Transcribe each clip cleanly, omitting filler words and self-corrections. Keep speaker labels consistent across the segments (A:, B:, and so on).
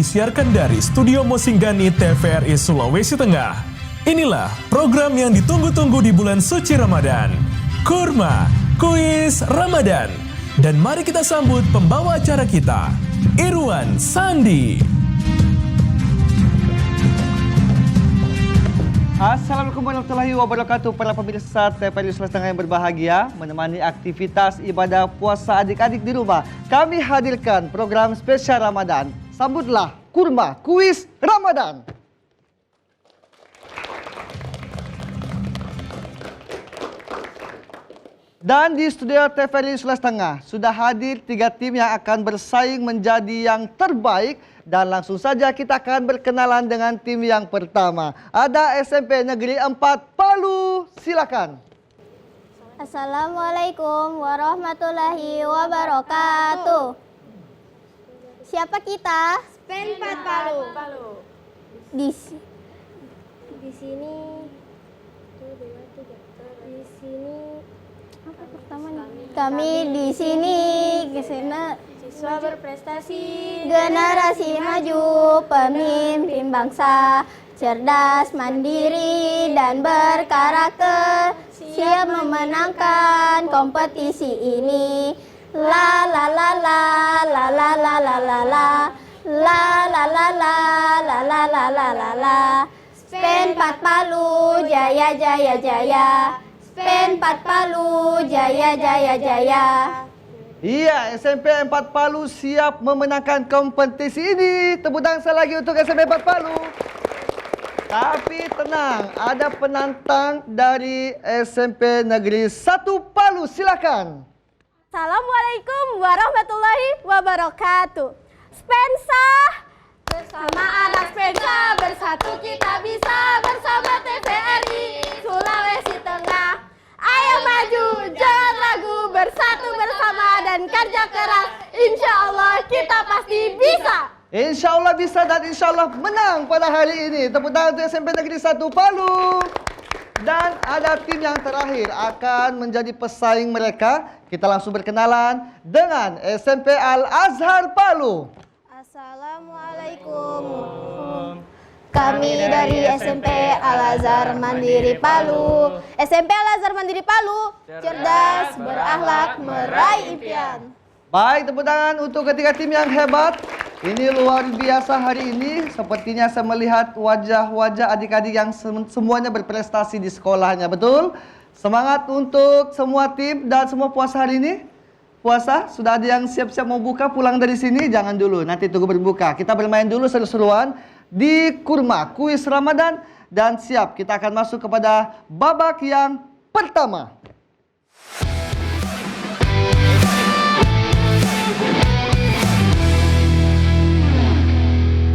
A: disiarkan dari Studio Mosinggani TVRI Sulawesi Tengah. Inilah program yang ditunggu-tunggu di bulan suci Ramadan. Kurma, Kuis Ramadan. Dan mari kita sambut pembawa acara kita, Irwan Sandi.
B: Assalamualaikum warahmatullahi wabarakatuh para pemirsa TVRI Sulawesi Tengah yang berbahagia. Menemani aktivitas ibadah puasa adik-adik di rumah, kami hadirkan program spesial Ramadan. Sambutlah Kurma Kuis Ramadan. Dan di studio TVRI Sulawesi Tengah sudah hadir 3 tim yang akan bersaing menjadi yang terbaik. Dan langsung saja kita akan berkenalan dengan tim yang pertama. Ada SMP Negeri 4 Palu, silakan.
C: Assalamualaikum warahmatullahi wabarakatuh. Siapa kita?
D: SPEN 4 Palu.
C: Di sini. Di sini. Apa pertama nih? Kami di sini. Kesana.
D: Siswa berprestasi,
C: Generasi maju, pemimpin bangsa, cerdas, mandiri, dan berkarakter, siap memenangkan kompetisi ini. La la la la la la la la la la la la la la la la la la la la. SPEN 4 Palu, jaya jaya jaya. SPEN 4 Palu, jaya jaya jaya.
B: Iya, SMP 4 Palu siap memenangkan kompetisi ini. Tepuk tangan sekali lagi untuk SMP 4 Palu. Tapi tenang, ada penantang dari SMP Negeri 1 Palu. Silakan.
C: Assalamualaikum warahmatullahi wabarakatuh. Spensa
D: bersama anak Spensa, bersatu kita bisa, bersama TVRI Sulawesi Tengah. Ayo maju, jangan ragu, bersatu bersama dan kerja keras. Insya Allah kita pasti bisa.
B: Insya Allah bisa dan insya Allah menang pada hari ini. Tepuk tangan untuk SMP Negeri 1 Palu. Dan ada tim yang terakhir akan menjadi pesaing mereka. Kita langsung berkenalan dengan SMP Al-Azhar Palu.
C: Assalamualaikum. Kami dari SMP Al-Azhar Mandiri Palu. SMP Al-Azhar Mandiri Palu, cerdas, berakhlak, meraih impian.
B: Baik, tepuk tangan untuk ketiga tim yang hebat. Ini luar biasa hari ini. Sepertinya saya melihat wajah-wajah adik-adik yang semuanya berprestasi di sekolahnya. Betul? Semangat untuk semua tim dan semua puasa hari ini. Puasa, sudah ada yang siap-siap mau buka pulang dari sini? Jangan dulu, nanti tunggu berbuka. Kita bermain dulu seru-seruan di Kurma Kuis Ramadan. Dan siap, kita akan masuk kepada babak yang pertama.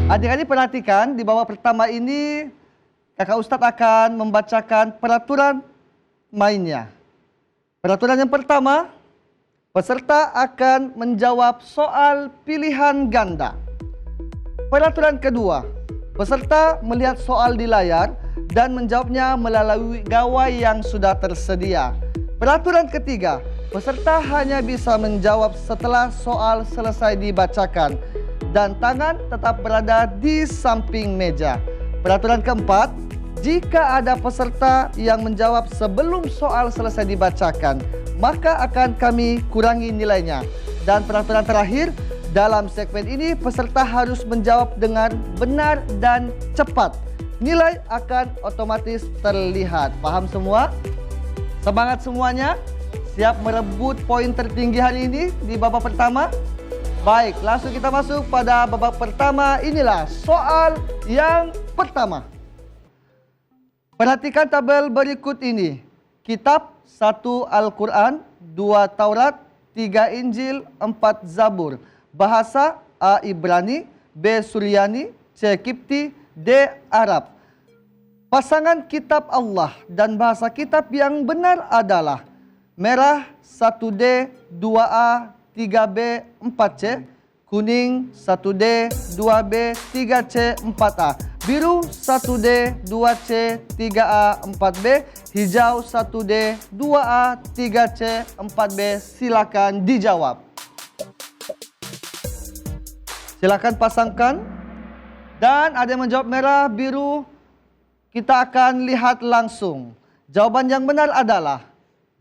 B: Adik-adik perhatikan, di babak pertama ini Kakak Ustadz akan membacakan peraturan mainnya. Peraturan yang pertama, peserta akan menjawab soal pilihan ganda. Peraturan kedua, peserta melihat soal di layar dan menjawabnya melalui gawai yang sudah tersedia. Peraturan ketiga, peserta hanya bisa menjawab setelah soal selesai dibacakan dan tangan tetap berada di samping meja. Peraturan keempat, jika ada peserta yang menjawab sebelum soal selesai dibacakan, maka akan kami kurangi nilainya. Dan peraturan terakhir, dalam segmen ini peserta harus menjawab dengan benar dan cepat. Nilai akan otomatis terlihat. Paham semua? Semangat semuanya. Siap merebut poin tertinggi hari ini di babak pertama? Baik, langsung kita masuk pada babak pertama. Inilah soal yang pertama. Perhatikan tabel berikut ini. Kitab 1 Al-Quran, 2 Taurat, 3 Injil, 4 Zabur. Bahasa A. Ibrani, B. Suryani, C. Kipti, D. Arab. Pasangan kitab Allah dan bahasa kitab yang benar adalah merah 1D, 2A, 3B, 4C, kuning 1D, 2B, 3C, 4A, biru 1D, 2C, 3A, 4B, hijau 1D, 2A, 3C, 4B. Silakan dijawab. Silakan pasangkan Dan ada yang menjawab merah, biru. Kita akan lihat langsung. Jawaban yang benar adalah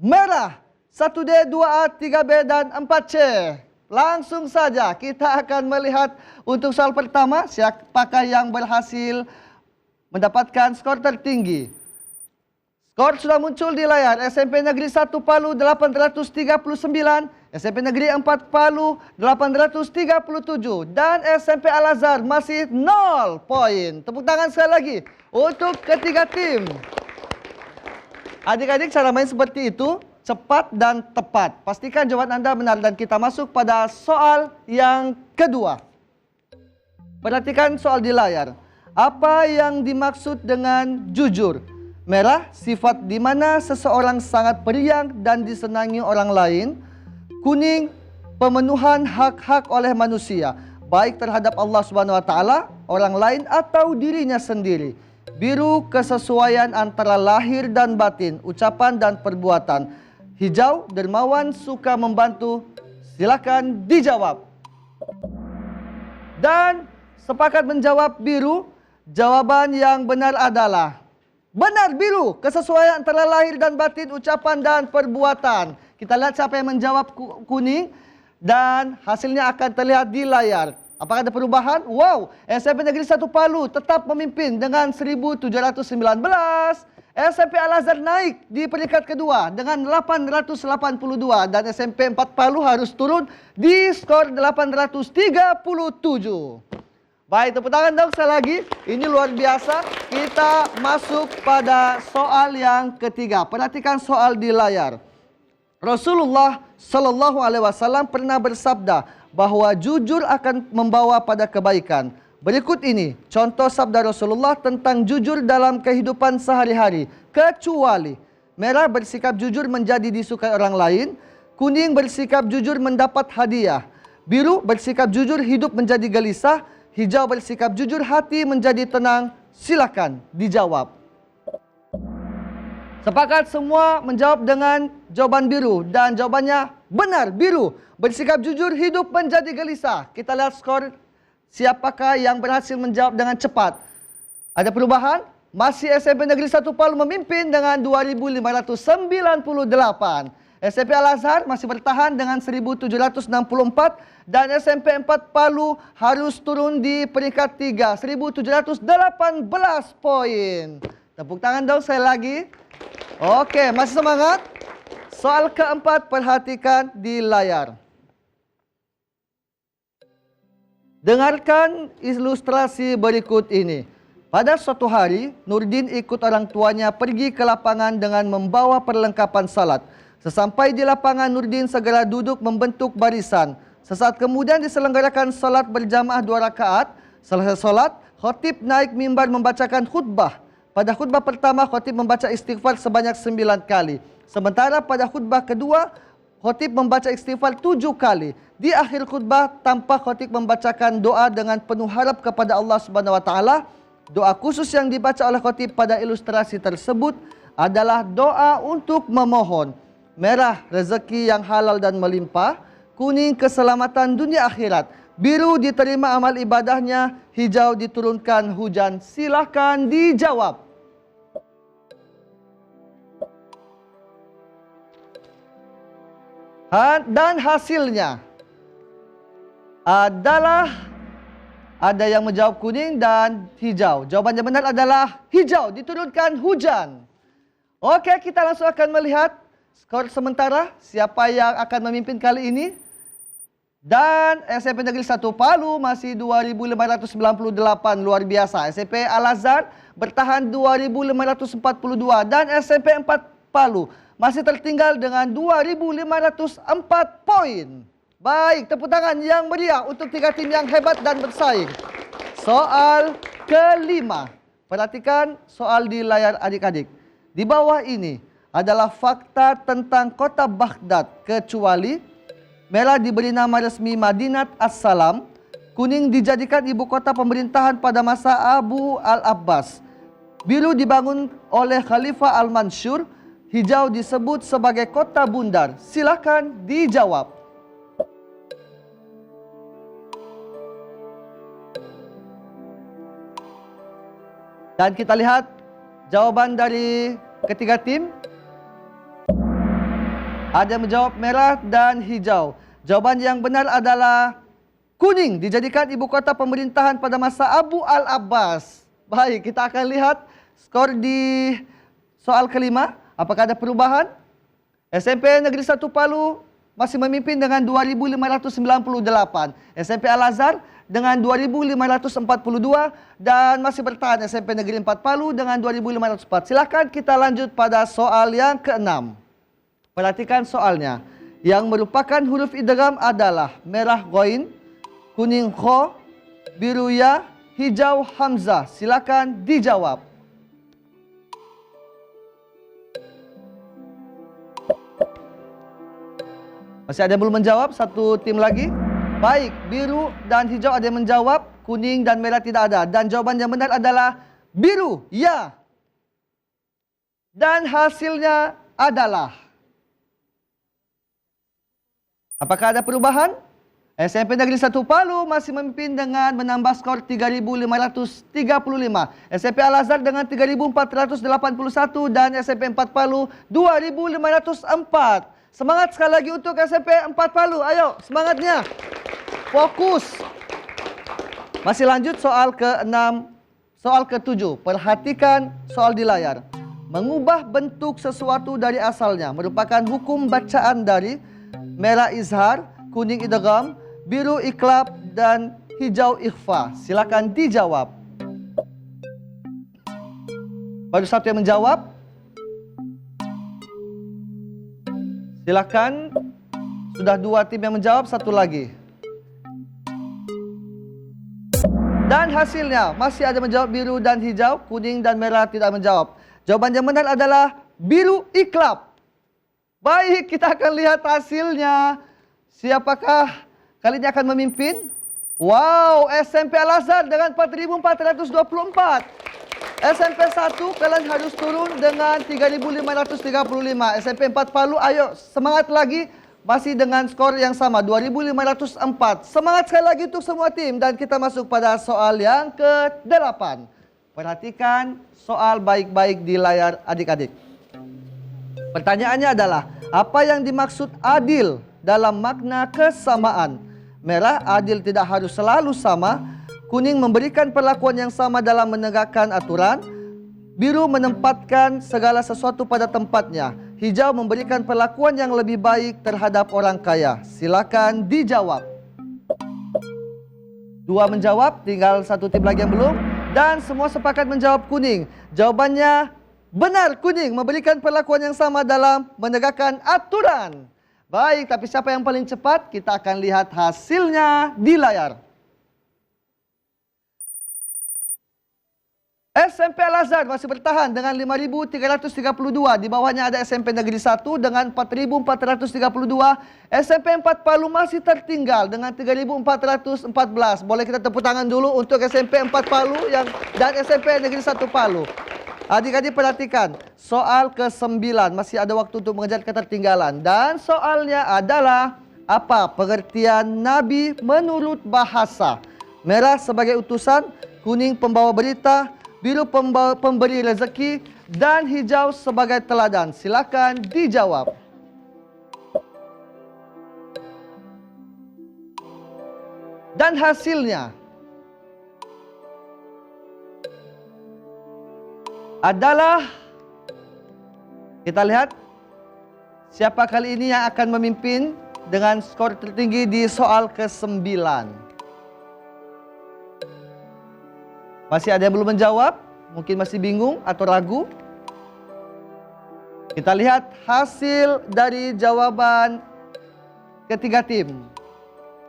B: merah. 1D, 2A, 3B, dan 4C. Langsung saja kita akan melihat untuk soal pertama, siapakah yang berhasil mendapatkan skor tertinggi. Skor sudah muncul di layar. SMP Negeri 1 Palu 839, SMP Negeri 4 Palu 837, dan SMP Al-Azhar masih 0 poin. Tepuk tangan sekali lagi untuk ketiga tim. Adik-adik, cara main seperti itu, cepat dan tepat. Pastikan jawaban Anda benar dan kita masuk pada soal yang kedua. Perhatikan soal di layar. Apa yang dimaksud dengan jujur? Merah, sifat di mana seseorang sangat periang dan disenangi orang lain. Kuning, pemenuhan hak-hak oleh manusia, baik terhadap Allah Subhanahu wa taala, orang lain atau dirinya sendiri. Biru, kesesuaian antara lahir dan batin, ucapan dan perbuatan. Hijau, dermawan, suka membantu. Silakan dijawab. Dan sepakat menjawab biru. Jawaban yang benar adalah benar, biru. Kesesuaian antara lahir dan batin, ucapan dan perbuatan. Kita lihat siapa yang menjawab kuning dan hasilnya akan terlihat di layar. Apakah ada perubahan? Wow, SMP Negeri 1 Palu tetap memimpin dengan 1.719. SMP Al-Azhar naik di peringkat kedua dengan 882 dan SMP 4 Palu harus turun di skor 837. Baik, tepuk tangan dong sekali lagi. Ini luar biasa. Kita masuk pada soal yang ketiga. Perhatikan soal di layar. Rasulullah Shallallahu Alaihi Wasallam pernah bersabda bahwa jujur akan membawa pada kebaikan. Berikut ini contoh sabda Rasulullah tentang jujur dalam kehidupan sehari-hari. Kecuali merah, bersikap jujur menjadi disukai orang lain. Kuning, bersikap jujur mendapat hadiah. Biru, bersikap jujur hidup menjadi gelisah. Hijau, bersikap jujur hati menjadi tenang. Silakan dijawab. Sepakat semua menjawab dengan jawaban biru dan jawabannya benar, biru. Bersikap jujur hidup menjadi gelisah. Kita lihat skor siapakah yang berhasil menjawab dengan cepat. Ada perubahan? Masih SMP Negeri 1 Palu memimpin dengan 2.598. SMP Al-Azhar masih bertahan dengan 1.764 dan SMP 4 Palu harus turun di peringkat 3, 1.718 poin. Tepuk tangan dong sekali lagi. Oke, masih semangat? Soal keempat, perhatikan di layar. Dengarkan ilustrasi berikut ini. Pada suatu hari, Nurdin ikut orang tuanya pergi ke lapangan dengan membawa perlengkapan salat. Sesampai di lapangan, Nurdin segera duduk membentuk barisan. Sesaat kemudian diselenggarakan salat berjamaah 2 rakaat. Selesai salat, khatib naik mimbar membacakan khutbah. Pada khutbah pertama, khatib membaca istighfar sebanyak 9 kali. Sementara pada khutbah kedua, khatib membaca istighfar 7 kali. Di akhir khutbah, tanpa khatib membacakan doa dengan penuh harap kepada Allah Subhanahu wa taala. Doa khusus yang dibaca oleh khatib pada ilustrasi tersebut adalah doa untuk memohon. Merah, rezeki yang halal dan melimpah. Kuning, keselamatan dunia akhirat. Biru, diterima amal ibadahnya. Hijau, diturunkan hujan. Silakan dijawab. Dan hasilnya adalah ada yang menjawab kuning dan hijau. Jawaban yang benar adalah hijau, diturunkan hujan. Oke, kita langsung akan melihat skor sementara siapa yang akan memimpin kali ini. Dan SMP Negeri 1 Palu masih 2.598, luar biasa. SMP Al-Azhar bertahan 2.542 dan SMP 4 Palu masih tertinggal dengan 2.504 poin. Baik, tepuk tangan yang meriah untuk 3 tim yang hebat dan bersaing. Soal kelima. Perhatikan soal di layar adik-adik. Di bawah ini adalah fakta tentang kota Baghdad, kecuali merah diberi nama resmi Madinat As-Salam, kuning dijadikan ibu kota pemerintahan pada masa Abu Al-Abbas, biru dibangun oleh Khalifah Al-Mansur, hijau disebut sebagai kota bundar. Silakan dijawab. Dan kita lihat jawaban dari ketiga tim. Ada yang menjawab merah dan hijau. Jawaban yang benar adalah kuning, dijadikan ibu kota pemerintahan pada masa Abu Al-Abbas. Baik, kita akan lihat skor di soal kelima. Apakah ada perubahan? SMP Negeri 1 Palu masih memimpin dengan 2.598. SMP Al-Azhar dengan 2.542 dan masih bertahan SMP Negeri 4 Palu dengan 2.504. Silakan kita lanjut pada soal yang ke-6. Perhatikan soalnya. Yang merupakan huruf idgham adalah merah ghain, kuning kha, biru ya, hijau hamzah. Silakan dijawab. Masih ada yang belum menjawab? Satu tim lagi. Baik, biru dan hijau ada yang menjawab, kuning dan merah tidak ada. Dan jawaban yang benar adalah biru, ya. Dan hasilnya adalah, apakah ada perubahan? SMP Negeri 1 Palu masih memimpin dengan menambah skor 3.535. SMP Al-Azhar dengan 3.481 dan SMP 4 Palu 2.504. Semangat sekali lagi untuk SMP 4 Palu. Ayo, semangatnya. Fokus. Masih lanjut soal ke-6, soal ke-7. Perhatikan soal di layar. Mengubah bentuk sesuatu dari asalnya merupakan hukum bacaan dari merah izhar, kuning idgham, biru iqlab, dan hijau ikhfa. Silakan dijawab. Baru satu yang menjawab. Silakan. Sudah dua tim yang menjawab, satu lagi. Dan hasilnya masih ada menjawab biru dan hijau, kuning dan merah tidak menjawab. Jawaban yang benar adalah biru iqlab. Baik, kita akan lihat hasilnya. Siapakah kali ini akan memimpin? Wow, SMP Al-Azhar dengan 4.424. SMP 1 kalian harus turun dengan 3.535. SMP 4 Palu, ayo semangat lagi. Masih dengan skor yang sama, 2.504. Semangat sekali lagi untuk semua tim. Dan kita masuk pada soal yang ke-8. Perhatikan soal baik-baik di layar adik-adik. Pertanyaannya adalah, apa yang dimaksud adil dalam makna kesamaan? Merah, adil tidak harus selalu sama. Kuning, memberikan perlakuan yang sama dalam menegakkan aturan. Biru, menempatkan segala sesuatu pada tempatnya. Hijau, memberikan perlakuan yang lebih baik terhadap orang kaya. Silakan dijawab. Dua menjawab, tinggal satu tim lagi yang belum. Dan semua sepakat menjawab kuning. Jawabannya benar, kuning, memberikan perlakuan yang sama dalam menegakkan aturan. Baik, tapi siapa yang paling cepat? Kita akan lihat hasilnya di layar. SMP Al-Azhar masih bertahan dengan 5.332. Di bawahnya ada SMP Negeri 1 dengan 4.432. SMP 4 Palu masih tertinggal dengan 3.414. Boleh kita tepuk tangan dulu untuk SMP 4 Palu dan SMP Negeri 1 Palu. Adik-adik perhatikan, soal ke-9 masih ada waktu untuk mengejar ketertinggalan. Dan soalnya adalah, apa pengertian Nabi menurut bahasa? Merah sebagai utusan, kuning pembawa berita, biru pemberi rezeki, dan hijau sebagai teladan. Silakan dijawab. Dan hasilnya adalah, kita lihat siapa kali ini yang akan memimpin dengan skor tertinggi di soal ke-9. Masih ada yang belum menjawab? Mungkin masih bingung atau ragu? Kita lihat hasil dari jawaban ketiga tim.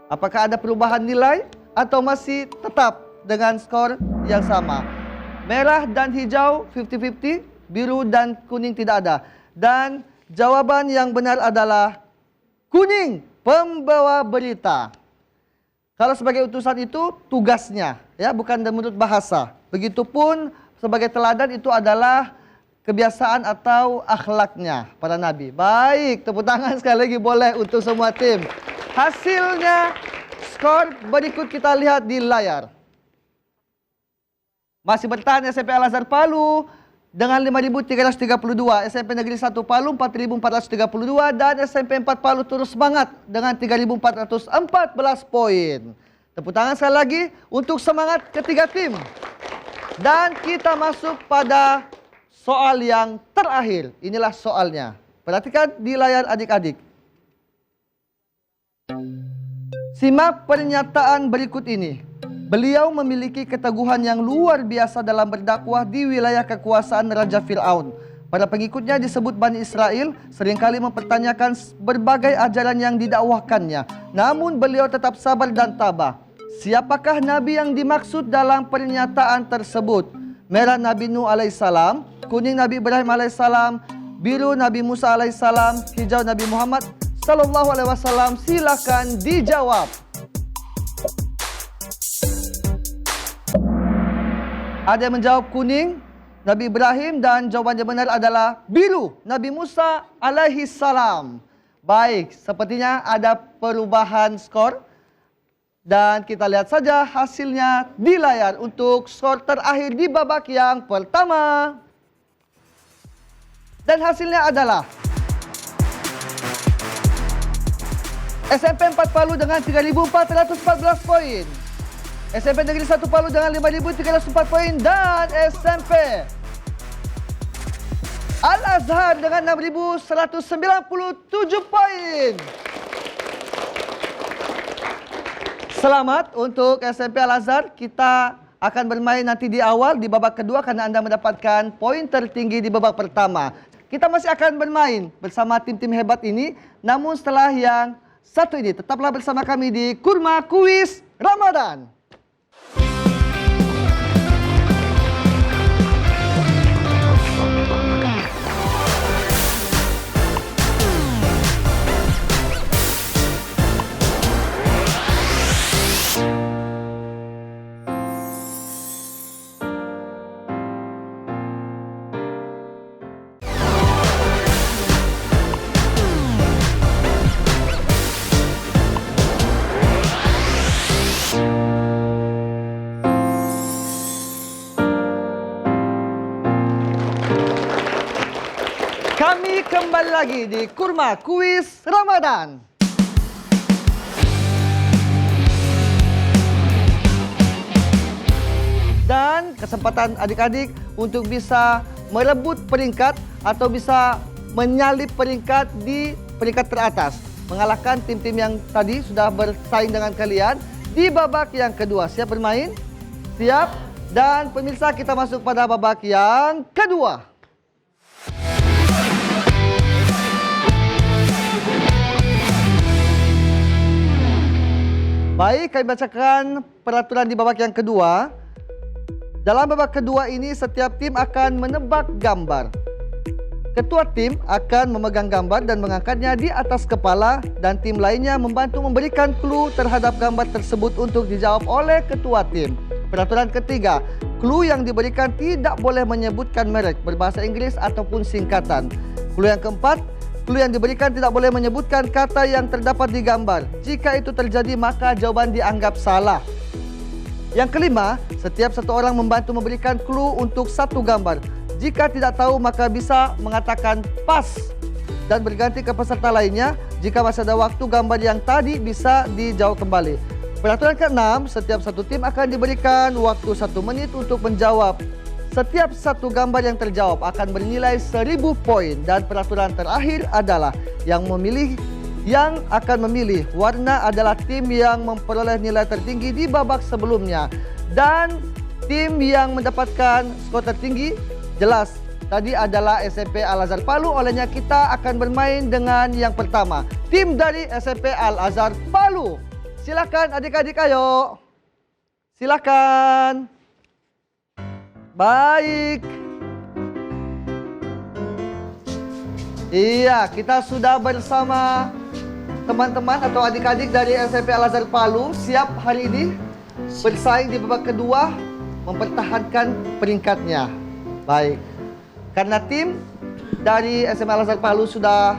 B: Apakah ada perubahan nilai atau masih tetap dengan skor yang sama? Merah dan hijau 50-50, biru dan kuning tidak ada. Dan jawaban yang benar adalah kuning, pembawa berita. Kalau sebagai utusan itu tugasnya, ya, bukan menurut bahasa. Begitupun sebagai teladan itu adalah kebiasaan atau akhlaknya para nabi. Baik, tepuk tangan sekali lagi boleh untuk semua tim. Hasilnya skor berikut kita lihat di layar. Masih bertahan SMP Al-Azhar Palu dengan 5.332, SMP Negeri 1 Palu 4.432, dan SMP 4 Palu terus semangat dengan 3.414 poin. Tepuk tangan sekali lagi untuk semangat ketiga tim. Dan kita masuk pada soal yang terakhir. Inilah soalnya. Perhatikan di layar adik-adik. Simak pernyataan berikut ini. Beliau memiliki keteguhan yang luar biasa dalam berdakwah di wilayah kekuasaan Raja Fir'aun. Para pengikutnya disebut Bani Israel, seringkali mempertanyakan berbagai ajaran yang didakwahkannya. Namun beliau tetap sabar dan tabah. Siapakah Nabi yang dimaksud dalam pernyataan tersebut? Merah Nabi Nuh alaihissalam, kuning Nabi Ibrahim alaihissalam, biru Nabi Musa alaihissalam, hijau Nabi Muhammad sallallahu alaihi wasallam. Silakan dijawab. Ada yang menjawab kuning, Nabi Ibrahim, dan jawaban yang benar adalah biru, Nabi Musa alaihi salam. Baik, sepertinya ada perubahan skor. Dan kita lihat saja hasilnya di layar untuk skor terakhir di babak yang pertama. Dan hasilnya adalah SMP 4 Palu dengan 3.414 poin. SMP Negeri 1 Palu dengan 5.304 poin, dan SMP Al-Azhar dengan 6.197 poin. Selamat untuk SMP Al-Azhar. Kita akan bermain nanti di awal di babak kedua karena Anda mendapatkan poin tertinggi di babak pertama. Kita masih akan bermain bersama tim-tim hebat ini, namun setelah yang satu ini. Tetaplah bersama kami di Kurma Kuis Ramadan. Kami kembali lagi di Kurma Kuis Ramadan. Dan kesempatan adik-adik untuk bisa merebut peringkat atau bisa menyalip peringkat di peringkat teratas. Mengalahkan tim-tim yang tadi sudah bersaing dengan kalian di babak yang kedua. Siap bermain? Siap? Dan pemirsa, kita masuk pada babak yang kedua. Baik, kami bacakan peraturan di babak yang kedua. Dalam babak kedua ini, setiap tim akan menebak gambar. Ketua tim akan memegang gambar dan mengangkatnya di atas kepala, dan tim lainnya membantu memberikan clue terhadap gambar tersebut untuk dijawab oleh ketua tim. Peraturan ketiga, clue yang diberikan tidak boleh menyebutkan merek, berbahasa Inggris ataupun singkatan. Clue yang keempat, clue yang diberikan tidak boleh menyebutkan kata yang terdapat di gambar. Jika itu terjadi, maka jawaban dianggap salah. Yang kelima, setiap satu orang membantu memberikan clue untuk satu gambar. Jika tidak tahu, maka bisa mengatakan pas dan berganti ke peserta lainnya. Jika masih ada waktu, gambar yang tadi bisa dijawab kembali. Peraturan ke-6, setiap satu tim akan diberikan waktu 1 menit untuk menjawab. Setiap satu gambar yang terjawab akan bernilai 1000 poin. Dan peraturan terakhir adalah yang akan memilih warna adalah tim yang memperoleh nilai tertinggi di babak sebelumnya. Dan tim yang mendapatkan skor tertinggi jelas tadi adalah SMP Al-Azhar Palu. Olehnya kita akan bermain dengan yang pertama, tim dari SMP Al-Azhar Palu. Silakan adik-adik, ayo. Silakan. Baik. Iya, kita sudah bersama teman-teman atau adik-adik dari SMP Al-Azhar Palu siap hari ini bersaing di babak kedua mempertahankan peringkatnya. Baik. Karena tim dari SMP Al-Azhar Palu sudah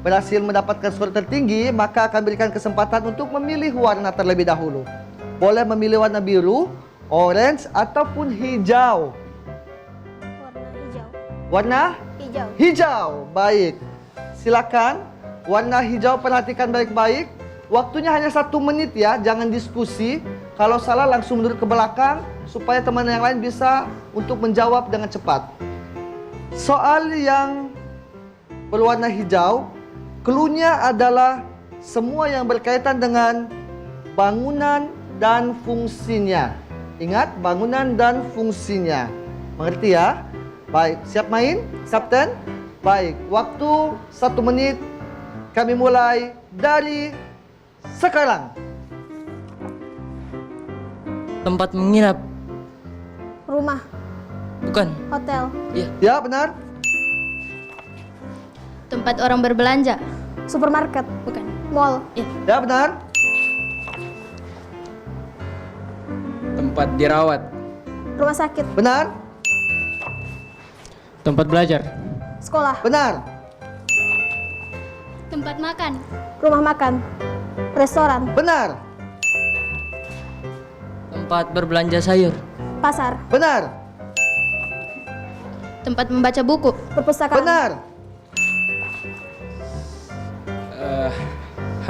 B: berhasil mendapatkan skor tertinggi, maka akan berikan kesempatan untuk memilih warna terlebih dahulu. Boleh memilih warna biru, orange ataupun hijau?
C: Warna hijau.
B: Warna
C: Hijau.
B: hijau. Baik. Silakan. Warna hijau, perhatikan baik-baik. Waktunya hanya 1 menit ya, jangan diskusi. Kalau salah langsung mundur ke belakang supaya teman yang lain bisa untuk menjawab dengan cepat. Soal yang berwarna hijau, clue-nya adalah semua yang berkaitan dengan bangunan dan fungsinya. Ingat, bangunan dan fungsinya. Mengerti ya? Baik, siap main, Kapten? Baik, waktu 1 menit. Kami mulai dari sekarang.
E: Tempat menginap.
C: Rumah.
E: Bukan.
C: Hotel.
E: Iya.
B: Ya, benar?
D: Tempat orang berbelanja.
C: Supermarket.
D: Bukan.
C: Mall.
B: Ya, benar?
F: Tempat dirawat.
C: Rumah sakit.
B: Benar?
F: Tempat belajar.
C: Sekolah.
B: Benar?
D: Tempat makan.
C: Rumah makan. Restoran.
B: Benar?
E: Tempat berbelanja sayur.
C: Pasar.
B: Benar?
D: Tempat membaca buku.
C: Perpustakaan.
B: Benar?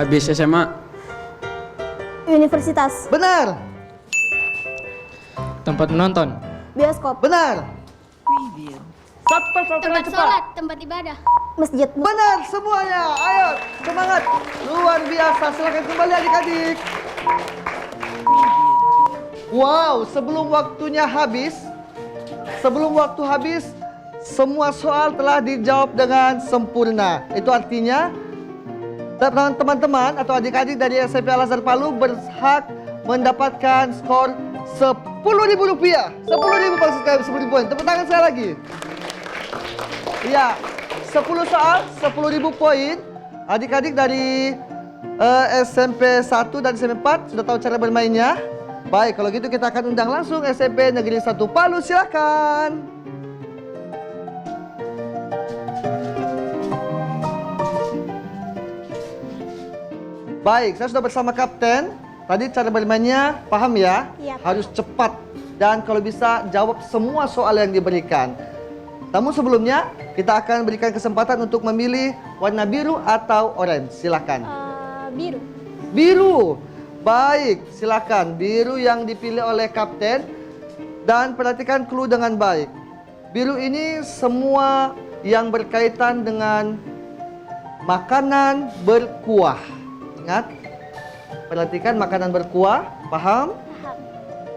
F: Habis SMA.
C: Universitas.
B: Benar?
F: Tempat menonton.
C: Bioskop.
B: Benar? Satu
D: Tempat
B: cepat.
D: sholat. Tempat ibadah.
C: Masjid.
B: Benar semuanya. Ayo, semangat. Luar biasa. Silakan kembali adik-adik. Wow, sebelum waktunya habis, semua soal telah dijawab dengan sempurna. Itu artinya teman-teman atau adik-adik dari SMP Al-Azhar Palu berhak mendapatkan skor Rp10.000. 10.000 maksud kami, 10.000 poin. Tepuk tangan sekali lagi. Iya, 10 soal, 10.000 poin. Adik-adik dari SMP 1 dan SMP 4 sudah tahu cara bermainnya. Baik, kalau gitu kita akan undang langsung SMP Negeri 1 Palu, silakan. Baik, saya sudah bersama Kapten. Tadi cara bermainnya paham ya?
C: Iya.
B: Harus cepat dan kalau bisa jawab semua soal yang diberikan. Namun sebelumnya kita akan berikan kesempatan untuk memilih warna biru atau orange. Silakan.
C: Biru.
B: Biru. Baik, silakan. Biru yang dipilih oleh Kapten. Dan perhatikan clue dengan baik. Biru ini semua yang berkaitan dengan makanan berkuah. Ingat, perhatikan makanan berkuah. Paham?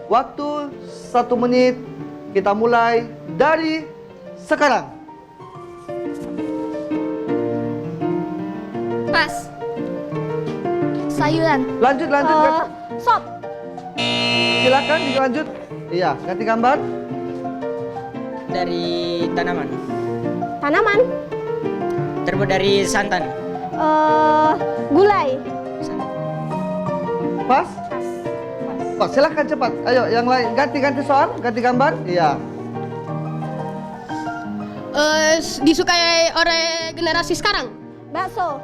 B: Waktu 1 menit. Kita mulai dari sekarang.
D: Pas. Sayuran.
B: Lanjut.
C: Sop.
B: Silakan dilanjut. Iya, ganti gambar.
E: Dari tanaman.
C: Tanaman.
E: Terbuat dari santan.
C: Gulai.
B: Pas? Pas, silakan cepat. Ayo, yang lain ganti soal, ganti gambar. Iya.
D: Disukai oleh generasi sekarang.
C: Bakso.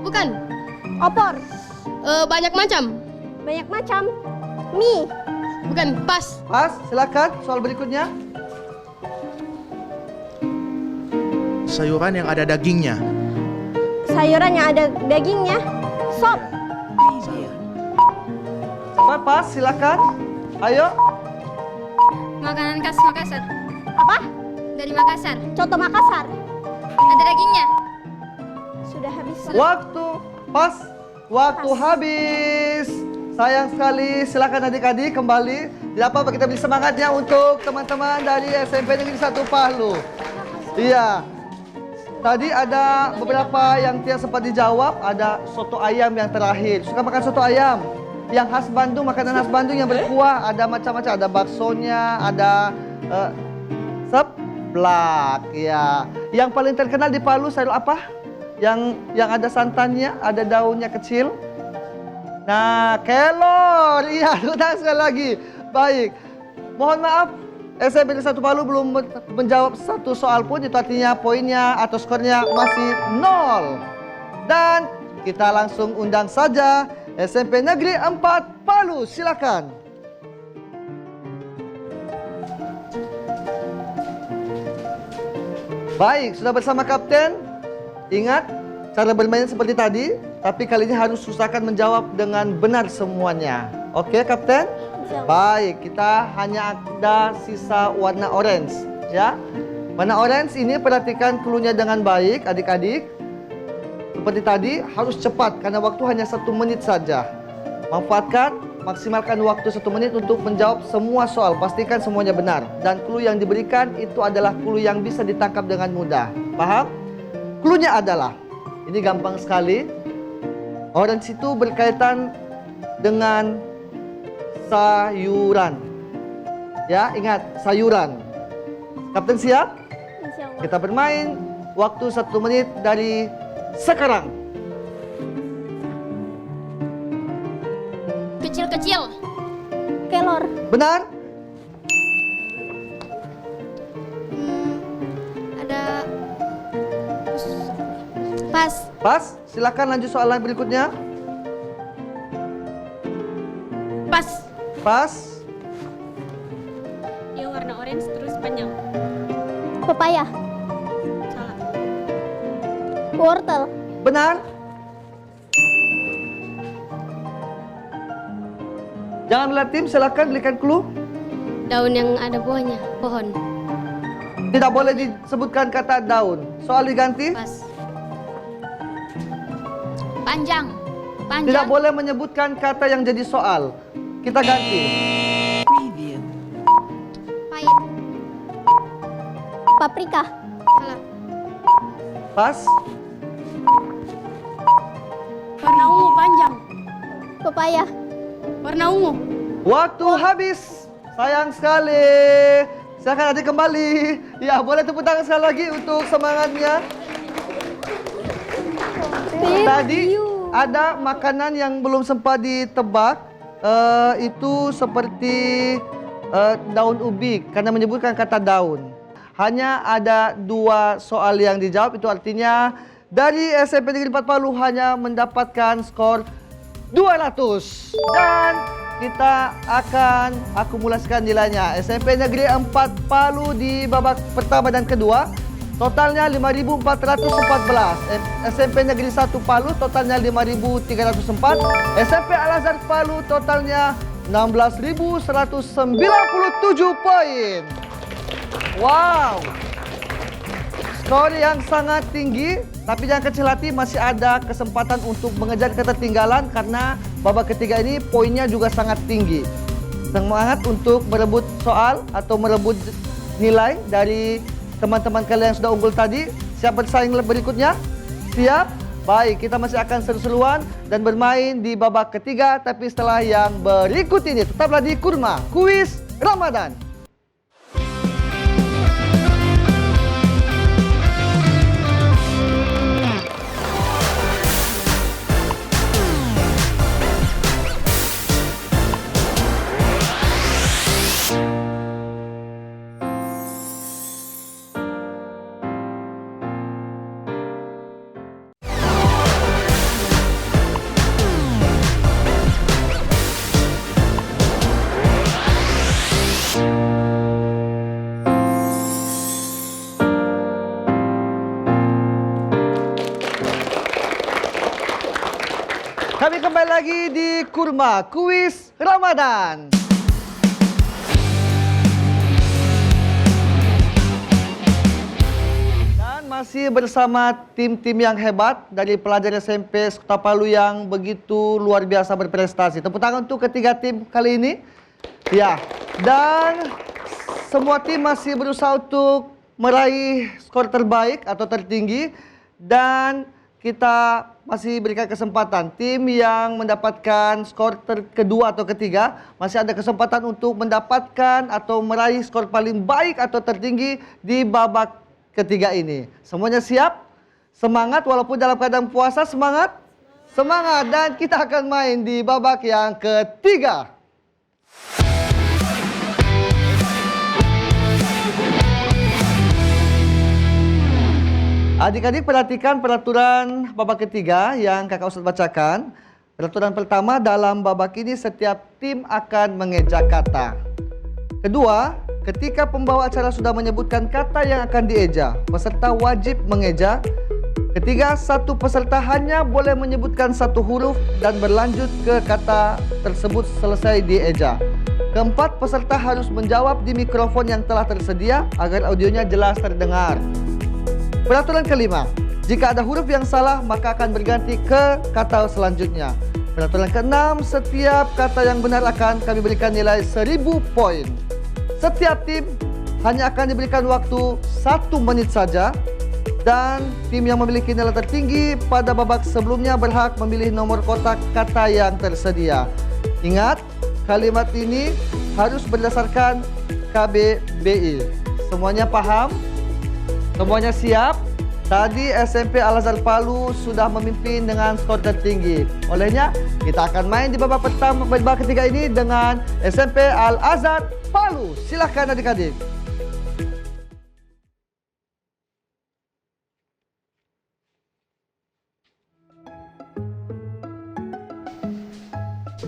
D: Bukan.
C: Opor.
D: Banyak macam.
C: Banyak macam. Mie.
D: Bukan. Pas.
B: Pas, silakan soal berikutnya.
G: Sayuran yang ada dagingnya.
C: Sayuran yang ada dagingnya. Sop.
B: Cepat, pas, silakan. Ayo.
D: Makanan khas Makassar.
C: Apa?
D: Dari Makassar.
C: Coto Makassar.
D: Ada dagingnya.
C: Sudah habis.
B: Waktu pas, waktu habis. Sayang sekali, silakan adik-adik kembali. Tidak apa-apa, kita beri semangatnya untuk teman-teman dari SMP Negeri 1 Palu. Iya. Tadi ada beberapa yang tidak sempat dijawab. Ada soto ayam yang terakhir. Suka makan soto ayam? Yang khas Bandung, makanan khas Bandung yang berkuah. Ada macam-macam, ada baksonya, ada seblak. Ya. Yang paling terkenal di Palu sayur apa? Yang ada santannya, ada daunnya kecil. Nah, kelor. Iya, udah sekali lagi. Baik. Mohon maaf, SMP Negeri 1 Palu belum menjawab satu soal pun. Itu artinya poinnya atau skornya masih 0. Dan kita langsung undang saja SMP Negeri 4 Palu. Silakan. Baik, sudah bersama Kapten. Ingat, cara bermain seperti tadi, tapi kali ini harus usahakan menjawab dengan benar semuanya. Oke, Kapten? Baik, kita hanya ada sisa warna orange, ya. Warna orange ini perhatikan clue-nya dengan baik, adik-adik. Seperti tadi, harus cepat karena waktu hanya 1 menit saja. Manfaatkan, maksimalkan waktu 1 menit untuk menjawab semua soal. Pastikan semuanya benar. Dan clue yang diberikan itu adalah clue yang bisa ditangkap dengan mudah. Paham? Clue-nya adalah, ini gampang sekali. Orange itu berkaitan dengan sayuran. Ya, ingat, sayuran. Kapten siap?
C: Insyaallah.
B: Kita bermain. Waktu 1 menit dari sekarang.
D: Kecil-kecil.
C: Kelor.
B: Benar?
D: Ada pas.
B: Pas? Silakan lanjut soalan berikutnya.
D: Pas.
B: Pas?
D: Dia warna orange terus panjang.
C: Pepaya.
D: Salah.
C: Wortel.
B: Benar? Jangan melihat tim, silakan berikan clue.
D: Daun yang ada buahnya, pohon.
B: Tidak boleh disebutkan kata daun. Soal diganti.
D: Pas. Panjang.
B: Tidak boleh menyebutkan kata yang jadi soal. Kita ganti.
D: Pahit.
C: Paprika.
D: Salah.
B: Pas?
D: Warna ungu panjang.
C: Pepaya.
D: Warna ungu.
B: Waktu habis. Sayang sekali. Silakan adik kembali. Ya, boleh tepuk tangan sekali lagi untuk semangatnya. Tadi ada makanan yang belum sempat ditebak. Itu seperti daun ubi karena menyebutkan kata daun. Hanya ada 2 soal yang dijawab, itu artinya dari SMP Negeri 4 Palu hanya mendapatkan skor 200. Dan kita akan akumulasikan nilainya. SMP Negeri 4 Palu di babak pertama dan kedua totalnya 5.414. SMP Negeri 1 Palu totalnya 5.304. SMP Al-Azhar Palu totalnya 16.197 poin. Wow, skor yang sangat tinggi, tapi jangan kecil hati, masih ada kesempatan untuk mengejar ketertinggalan karena babak ketiga ini poinnya juga sangat tinggi. Semangat untuk merebut soal atau merebut nilai dari teman-teman kalian yang sudah unggul tadi. Siap bersaing berikutnya? Siap? Baik, kita masih akan seru-seruan dan bermain di babak ketiga, tapi setelah yang berikut ini. Tetaplah di Kurma Kuis Ramadan. Kami kembali lagi di Kurma Kuis Ramadan. Dan masih bersama tim-tim yang hebat dari pelajar SMP Kota Palu yang begitu luar biasa berprestasi. Tepuk tangan untuk ketiga tim kali ini. Ya, dan semua tim masih berusaha untuk meraih skor terbaik atau tertinggi. Dan kita masih berikan kesempatan tim yang mendapatkan skor kedua atau ketiga masih ada kesempatan untuk mendapatkan atau meraih skor paling baik atau tertinggi di babak ketiga ini. Semuanya siap? Semangat walaupun dalam keadaan puasa, semangat? Semangat, dan kita akan main di babak yang ketiga. Adik-adik perhatikan peraturan babak ketiga yang kakak Ustadz bacakan. Peraturan pertama, dalam babak ini setiap tim akan mengeja kata. Kedua, ketika pembawa acara sudah menyebutkan kata yang akan dieja, peserta wajib mengeja. Ketiga, satu peserta hanya boleh menyebutkan satu huruf dan berlanjut ke kata tersebut selesai dieja. Keempat, peserta harus menjawab di mikrofon yang telah tersedia agar audionya jelas terdengar. Peraturan kelima, jika ada huruf yang salah maka akan berganti ke kata selanjutnya. Peraturan keenam, setiap kata yang benar akan kami berikan nilai 1000 poin. Setiap tim hanya akan diberikan waktu 1 menit saja. Dan tim yang memiliki nilai tertinggi pada babak sebelumnya berhak memilih nomor kotak kata yang tersedia. Ingat, kalimat ini harus berdasarkan KBBI. Semuanya paham? Semuanya siap? Tadi SMP Al-Azhar Palu sudah memimpin dengan skor tertinggi. Olehnya, kita akan main di babak pertama, babak ketiga ini dengan SMP Al-Azhar Palu. Silakan adik-adik.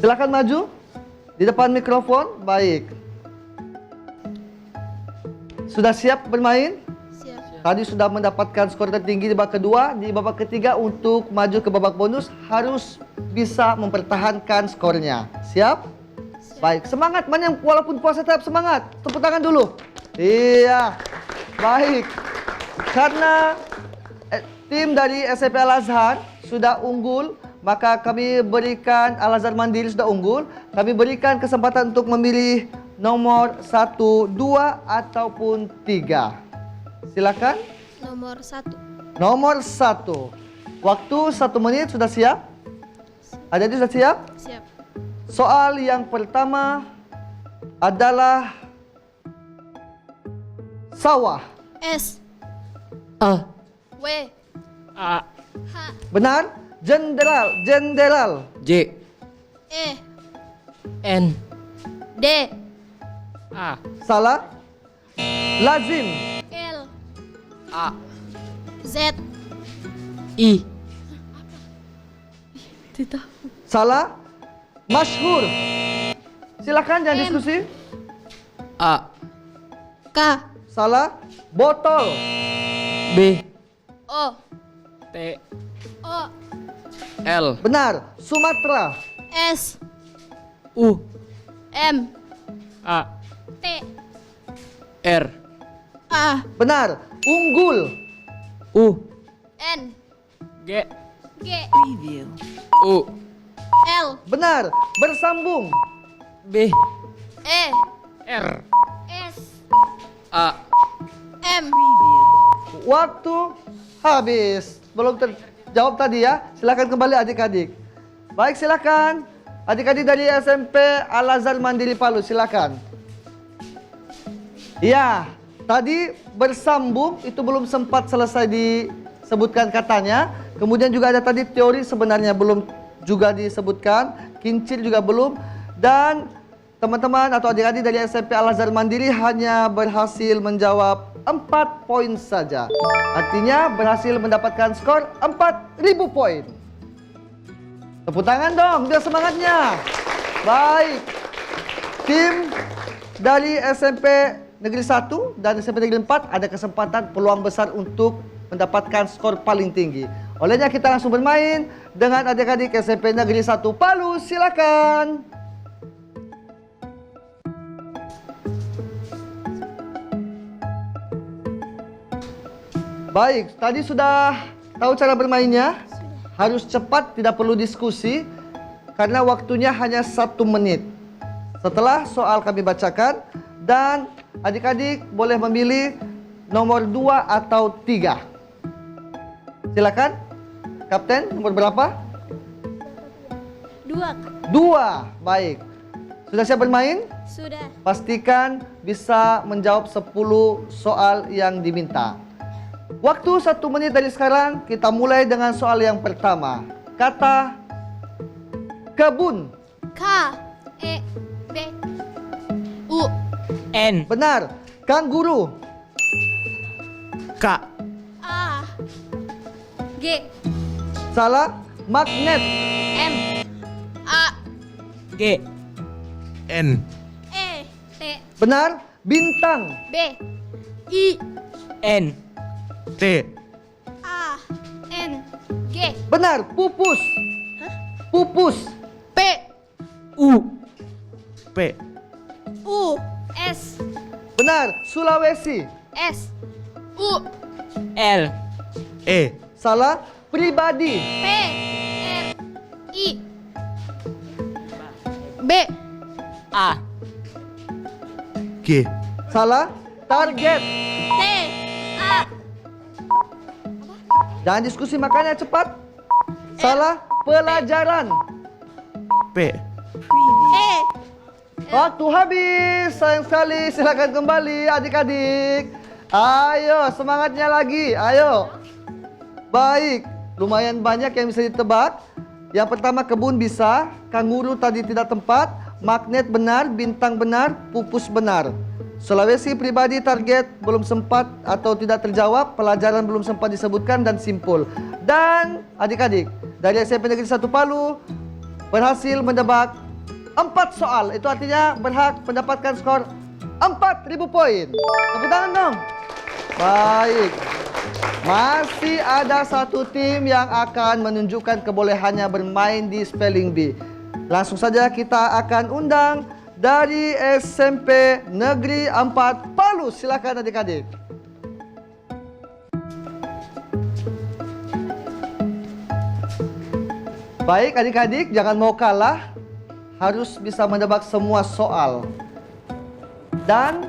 B: Silakan maju di depan mikrofon. Baik. Sudah siap bermain?
D: Siap.
B: Tadi sudah mendapatkan skor tertinggi di babak kedua. Di babak ketiga untuk maju ke babak bonus harus bisa mempertahankan skornya. Siap? Baik. Semangat, mana yang walaupun puasa tetap semangat. Tepuk tangan dulu. Iya. Baik. Karena tim dari SMP Al-Azhar sudah unggul, maka kami berikan, Al-Azhar Mandiri sudah unggul, kami berikan kesempatan untuk memilih nomor 1, 2, ataupun 3. Silakan.
D: Nomor 1.
B: Nomor 1. Waktu 1 menit, sudah siap? Adik-adik sudah siap?
D: Siap.
B: Soal yang pertama adalah sawah.
D: S.
E: A.
D: W.
F: A.
D: H.
B: Benar? Jenderal.
E: J.
D: E.
E: N.
D: D.
F: A.
B: Salah. Lazim.
D: L.
F: A.
D: Z.
E: I.
B: Salah. Masyhur. Silakan, jangan
D: M.
B: diskusi.
F: A.
D: K.
B: Salah. Botol.
E: B.
D: O.
F: T.
D: O.
F: L.
B: Benar. Sumatera.
D: S.
E: U.
D: M.
F: A.
D: T.
F: R.
D: A.
B: Benar. Unggul.
E: U.
D: N.
F: G.
D: G.
F: U.
D: L.
B: Benar. Bersambung.
E: B.
D: E.
F: R.
D: S.
F: A.
D: M.
B: Waktu habis. Belum terjawab tadi ya. Silakan kembali adik-adik. Baik, silakan. Adik-adik dari SMP Al-Azhar Mandiri Palu, silakan. Ya, tadi bersambung itu belum sempat selesai disebutkan katanya. Kemudian juga ada tadi teori sebenarnya belum juga disebutkan. Kincir juga belum. Dan teman-teman atau adik-adik dari SMP Al-Azhar Mandiri hanya berhasil menjawab 4 poin saja. Artinya berhasil mendapatkan skor 4.000 poin. Tepuk tangan dong, biar semangatnya. Baik. Tim dari SMP Negeri 1 dan SMP Negeri 4 ada kesempatan peluang besar untuk mendapatkan skor paling tinggi. Olehnya kita langsung bermain dengan adik-adik SMP Negeri 1 Palu. Silakan. Baik, tadi sudah tahu cara bermainnya. Harus cepat, tidak perlu diskusi. Karena waktunya hanya 1 menit. Setelah soal kami bacakan. Dan adik-adik boleh memilih nomor 2 atau 3. Silakan. Kapten, nomor berapa?
D: 2.
B: 2. Baik. Sudah siap bermain?
D: Sudah.
B: Pastikan bisa menjawab 10 soal yang diminta. Waktu 1 menit dari sekarang, kita mulai dengan soal yang pertama. Kata kebun.
D: K. E. B. U.
E: N.
B: Benar. Kanguru.
F: K.
D: A. G.
B: Salah. Magnet.
D: M. A.
E: G.
G: N.
D: E. T.
B: Benar. Bintang.
D: B. I.
E: N.
G: T.
D: A. N. G.
B: Benar, pupus. Pupus.
D: P.
E: U.
G: P.
D: U. S.
B: Benar, Sulawesi.
D: S. U.
E: L.
G: E.
B: Salah, pribadi.
D: P. R. I. B.
E: A.
G: G.
B: Salah, target.
D: T. A.
B: Jangan diskusi, makanya cepat. Salah, pelajaran.
G: P.
D: E.
B: Waktu habis, sayang sekali. Silakan kembali adik-adik. Ayo, semangatnya lagi. Ayo. Baik, lumayan banyak yang bisa ditebak. Yang pertama, kebun bisa, kanguru tadi tidak tempat, magnet benar, bintang benar, pupus benar. Sulawesi pribadi target belum sempat atau tidak terjawab, pelajaran belum sempat disebutkan dan simpul. Dan adik-adik dari SMP Negeri 1 Palu berhasil menebak 4 soal. Itu artinya berhak mendapatkan skor 4.000 poin. Tepuk tangan dong. Baik. Masih ada satu tim yang akan menunjukkan kebolehannya bermain di Spelling Bee. Langsung saja kita akan undang dari SMP Negeri 4 Palu. Silakan adik-adik. Baik adik-adik, jangan mau kalah. Harus bisa menebak semua soal. Dan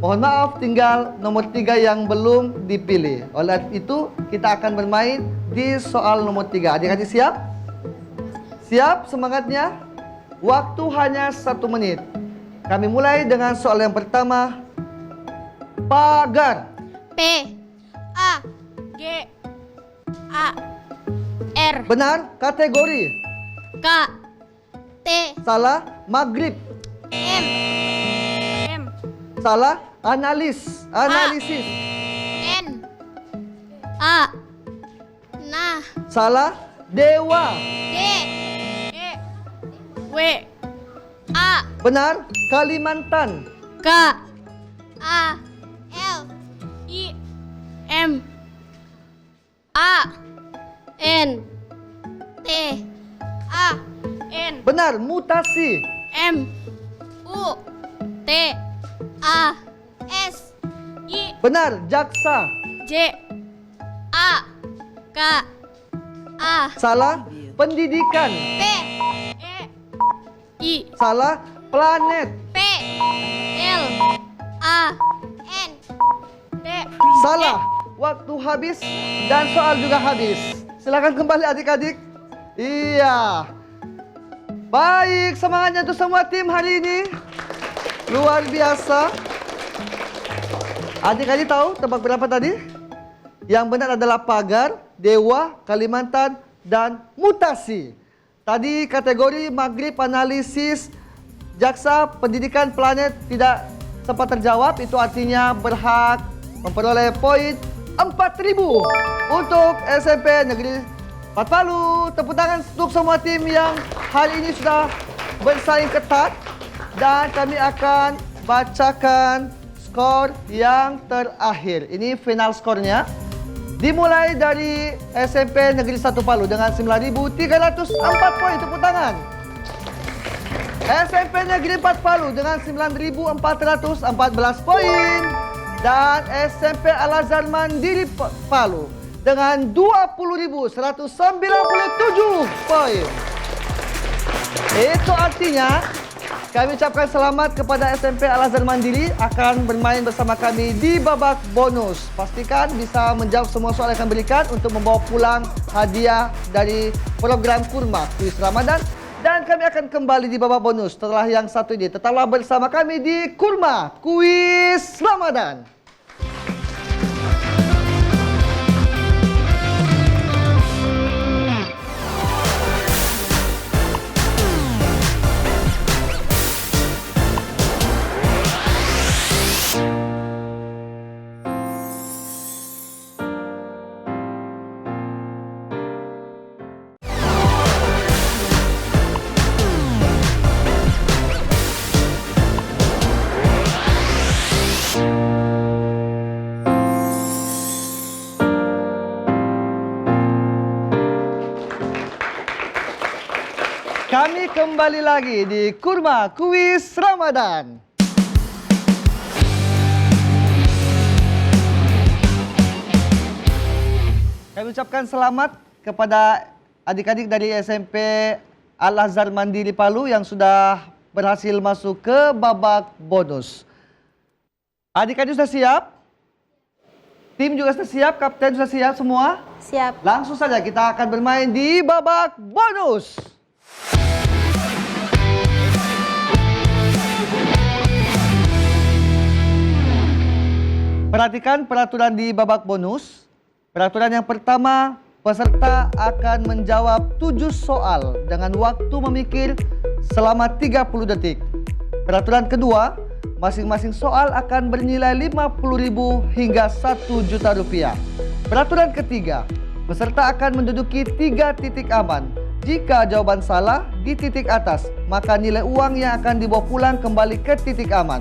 B: mohon maaf, tinggal nomor 3 yang belum dipilih. Oleh itu, kita akan bermain di soal nomor 3. Adik-adik siap? Siap semangatnya? Waktu hanya 1 menit. Kami mulai dengan soal yang pertama. Pagar.
D: P. A. G. A. R.
B: Benar, kategori.
D: K. T.
B: Salah, maghrib.
D: M. M.
B: Salah, analis. Analisis.
D: N. A. Nah.
B: Salah, dewa.
D: D. E. W. A.
B: Benar, Kalimantan.
D: K. A. L. I. M. A. N. T. A. N.
B: Benar, mutasi.
D: M. U. T. A. S. I.
B: Benar, jaksa.
D: J. A. K. A.
B: Salah, pendidikan.
D: P. E. I.
B: Salah, planet.
D: P. L. A. N. D.
B: Salah, waktu habis dan soal juga habis. Silakan kembali adik-adik. Iya. Baik, semangatnya untuk semua tim hari ini. Luar biasa. Adik-adik tahu tebak berapa tadi? Yang benar adalah pagar, dewa, Kalimantan, dan mutasi. Tadi kategori maghrib, analisis, jaksa, pendidikan, planet tidak sempat terjawab. Itu artinya berhak memperoleh poin 4.000 untuk SMP Negeri 4 Palu. Tepuk tangan untuk semua tim yang hari ini sudah bersaing ketat. Dan kami akan bacakan skor yang terakhir. Ini final skornya. Dimulai dari SMP Negeri 1 Palu dengan 9.304 poin. Tepuk tangan. SMP Negeri 4 Palu dengan 9.414 poin. Dan SMP Al-Azhar Mandiri Palu dengan 20.197 poin. Itu artinya kami ucapkan selamat kepada SMP Al-Azhar Mandiri akan bermain bersama kami di babak bonus. Pastikan bisa menjawab semua soal yang akan berikan untuk membawa pulang hadiah dari program Kurma Kuis Ramadan. Dan kami akan kembali di babak bonus setelah yang satu ini. Tetaplah bersama kami di Kurma Kuis Ramadan. kembali lagi di Kurma Kuis Ramadan. Kami ucapkan selamat kepada adik-adik dari SMP Al-Azhar Mandiri Palu yang sudah berhasil masuk ke babak bonus. Adik-adik sudah siap? Tim juga sudah siap? Kapten sudah siap semua?
C: Siap.
B: Langsung saja kita akan bermain di babak bonus. Perhatikan peraturan di babak bonus. Peraturan yang pertama, peserta akan menjawab 7 soal dengan waktu memikir selama 30 detik. Peraturan kedua, masing-masing soal akan bernilai Rp50.000 hingga Rp1.000.000. Peraturan ketiga, peserta akan menduduki 3 titik aman. Jika jawaban salah di titik atas, maka nilai uang yang akan dibawa pulang kembali ke titik aman.